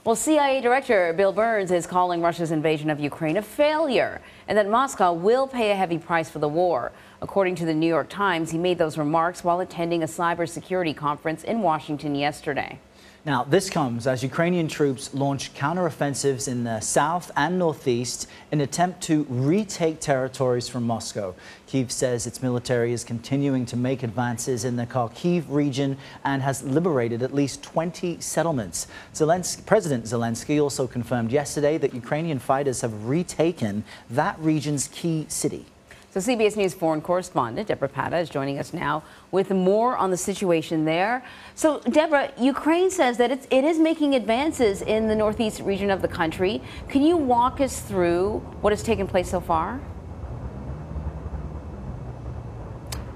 Well, CIA Director Bill Burns is calling Russia's invasion of Ukraine a failure and that Moscow will pay a heavy price for the war. According to the New York Times, he made those remarks while attending a cybersecurity conference in Washington yesterday. Now, this comes as Ukrainian troops launch counteroffensives in the south and northeast in an attempt to retake territories from Moscow. Kyiv says its military is continuing to make advances in the Kharkiv region and has liberated at least 20 settlements. President Zelensky also confirmed yesterday that Ukrainian fighters have retaken that region's key city. So CBS News foreign correspondent Debora Patta is joining us now with more on the situation there. So, Deborah, Ukraine says that it is making advances in the northeast region of the country. Can you walk us through what has taken place so far?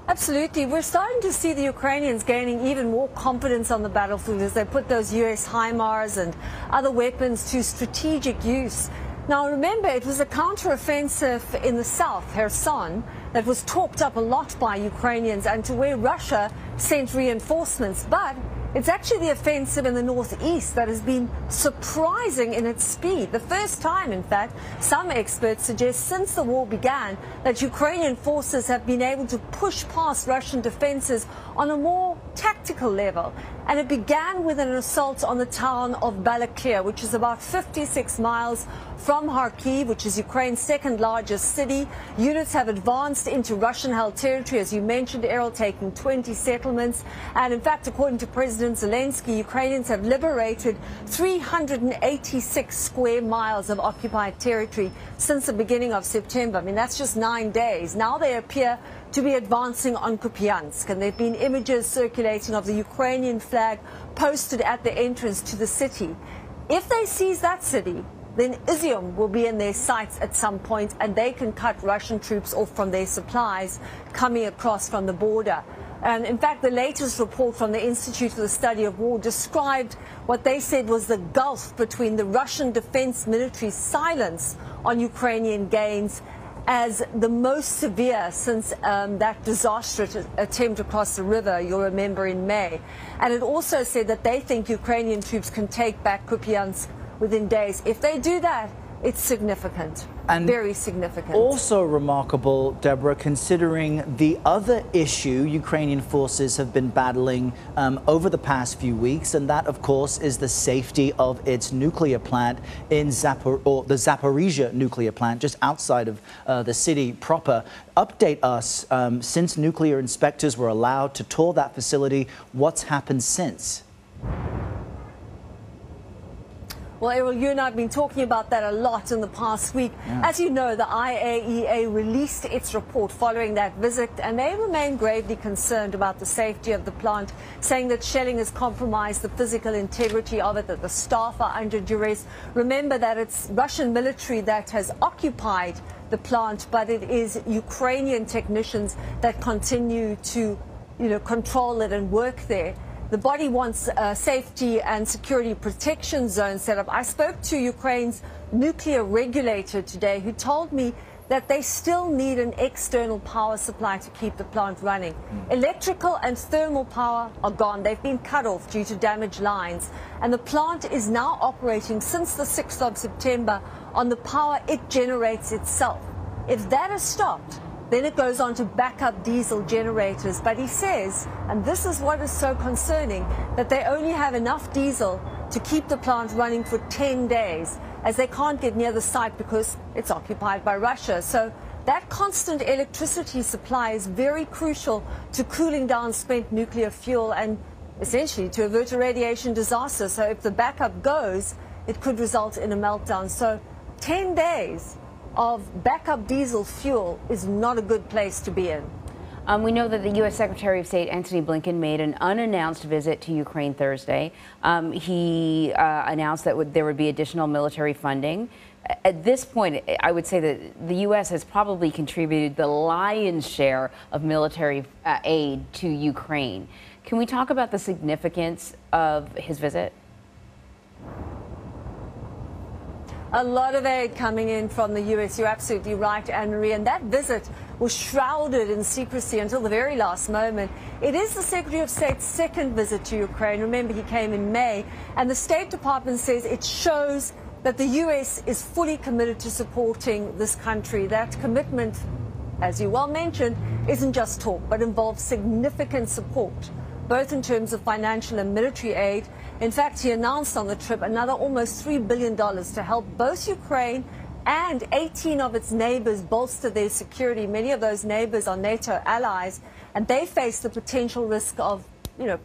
Absolutely. We're starting to see the Ukrainians gaining even more confidence on the battlefield as they put those US HIMARS and other weapons to strategic use. Now, remember, it was a counteroffensive in the south, Kherson, that was talked up a lot by Ukrainians and to where Russia sent reinforcements. But it's actually the offensive in the northeast that has been surprising in its speed. The first time, in fact, some experts suggest since the war began that Ukrainian forces have been able to push past Russian defenses on a more tactical level. And it began with an assault on the town of Balaklia, which is about 56 miles from Kharkiv, which is Ukraine's second largest city. Units have advanced into Russian-held territory, as you mentioned, Errol, taking 20 settlements. And in fact, according to President Zelensky, Ukrainians have liberated 386 square miles of occupied territory since the beginning of September. I mean, that's just 9 days. Now they appear to be advancing on Kupiansk, and there have been images circulating of the Ukrainian flag posted at the entrance to the city. If they seize that city, then Izium will be in their sights at some point, and they can cut Russian troops off from their supplies coming across from the border. And in fact, the latest report from the Institute for the Study of War described what they said was the gulf between the Russian defense military's silence on Ukrainian gains as the most severe since that disastrous attempt across the river, you'll remember, in May. And it also said that they think Ukrainian troops can take back Kupiansk within days. If they do that, it's significant, and very significant. Also remarkable, Deborah, considering the other issue Ukrainian forces have been battling over the past few weeks, and that, of course, is the safety of its nuclear plant in the Zaparesia nuclear plant, just outside of the city proper. Update us, since nuclear inspectors were allowed to tour that facility, what's happened since? Well, Errol, you and I have been talking about that a lot in the past week. Yeah. As you know, the IAEA released its report following that visit, and they remain gravely concerned about the safety of the plant, saying that shelling has compromised the physical integrity of it, that the staff are under duress. Remember that it's Russian military that has occupied the plant, but it is Ukrainian technicians that continue to, control it and work there. The body wants a safety and security protection zone set up. I spoke to Ukraine's nuclear regulator today, who told me that they still need an external power supply to keep the plant running. Electrical and thermal power are gone. They've been cut off due to damaged lines. And the plant is now operating since the 6th of September on the power it generates itself. If that is stopped, then it goes on to backup diesel generators. But he says, and this is what is so concerning, that they only have enough diesel to keep the plant running for 10 days, as they can't get near the site because it's occupied by Russia. So that constant electricity supply is very crucial to cooling down spent nuclear fuel and essentially to avert a radiation disaster. So if the backup goes, it could result in a meltdown. So 10 days of backup diesel fuel is not a good place to be in. We know that the U.S. Secretary of State Antony Blinken made an unannounced visit to Ukraine Thursday. He announced that there would be additional military funding. At this point, I would say that the U.S. has probably contributed the lion's share of military aid to Ukraine. Can we talk about the significance of his visit? A lot of aid coming in from the U.S. You're absolutely right, Anne-Marie. And that visit was shrouded in secrecy until the very last moment. It is the Secretary of State's second visit to Ukraine. Remember, he came in May, and the State Department says it shows that the U.S. is fully committed to supporting this country. That commitment, as you well mentioned, isn't just talk, but involves significant support, both in terms of financial and military aid. In fact, he announced on the trip another almost $3 billion to help both Ukraine and 18 of its neighbors bolster their security. Many of those neighbors are NATO allies, and they face the potential risk of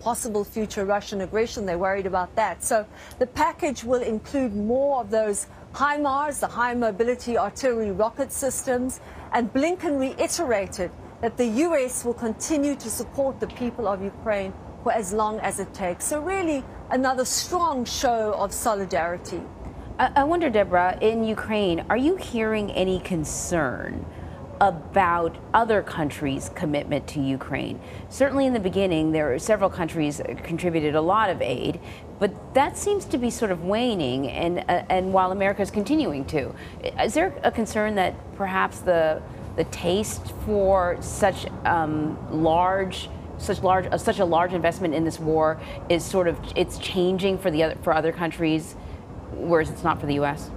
possible future Russian aggression. They're worried about that. So the package will include more of those HIMARS, the high mobility artillery rocket systems, and Blinken reiterated that the U.S. will continue to support the people of Ukraine for as long as it takes. So really another strong show of solidarity. I wonder, Debora, in Ukraine, are you hearing any concern about other countries' commitment to Ukraine? Certainly in the beginning, there were several countries that contributed a lot of aid, but that seems to be sort of waning, and while America is continuing to. Is there a concern that perhaps the taste for such a large investment in this war is it's changing for other countries, whereas it's not for the U.S.?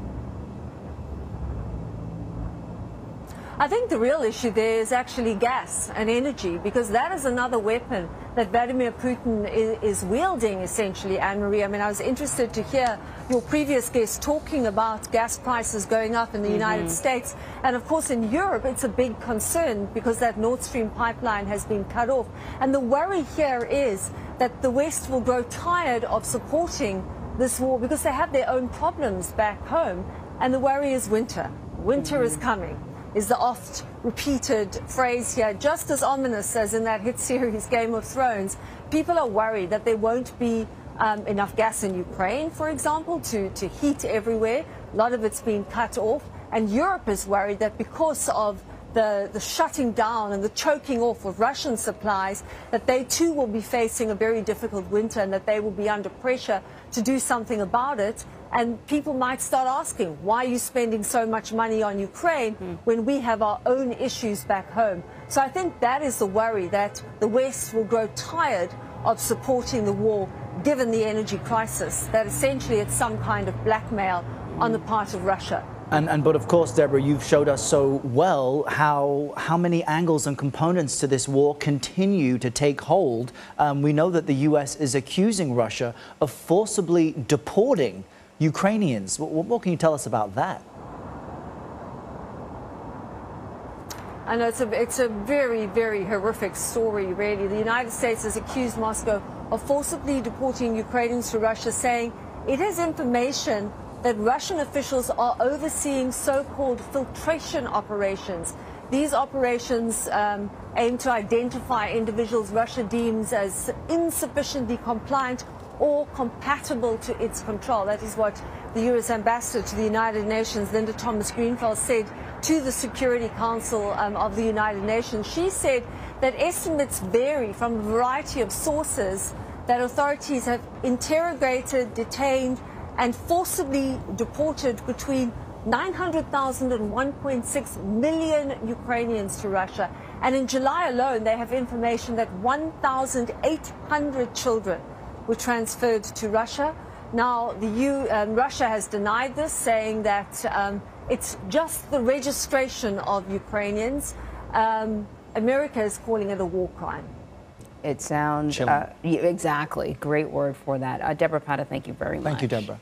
I think the real issue there is actually gas and energy, because that is another weapon that Vladimir Putin is wielding, essentially, Anne-Marie. I mean, I was interested to hear your previous guest talking about gas prices going up in the United States. And of course, in Europe, it's a big concern because that Nord Stream pipeline has been cut off. And the worry here is that the West will grow tired of supporting this war because they have their own problems back home. And the worry is winter. Winter is coming, is the oft-repeated phrase here, just as ominous as in that hit series Game of Thrones. People are worried that there won't be enough gas in Ukraine, for example, to heat everywhere. A lot of it's been cut off. And Europe is worried that because of the shutting down and the choking off of Russian supplies, that they too will be facing a very difficult winter and that they will be under pressure to do something about it. And people might start asking, why are you spending so much money on Ukraine when we have our own issues back home? So I think that is the worry, that the West will grow tired of supporting the war, given the energy crisis, that essentially it's some kind of blackmail on the part of Russia. But of course, Debora, you've showed us so well how many angles and components to this war continue to take hold. We know that the U.S. is accusing Russia of forcibly deporting Ukrainians. What can you tell us about that? I know it's a very, very horrific story, really. The United States has accused Moscow of forcibly deporting Ukrainians to Russia, saying it has information that Russian officials are overseeing so-called filtration operations. These operations aim to identify individuals Russia deems as insufficiently compliant or compatible to its control. That is what the U.S. ambassador to the United Nations, Linda Thomas-Greenfield, said to the Security Council of the United Nations. She said that estimates vary from a variety of sources, that authorities have interrogated, detained, and forcibly deported between 900,000 and 1.6 million Ukrainians to Russia. And in July alone, they have information that 1,800 children were transferred to Russia. Now, Russia has denied this, saying that it's just the registration of Ukrainians. America is calling it a war crime. It sounds exactly. Great word for that. Debora Patta, thank you very much. Thank you, Debora.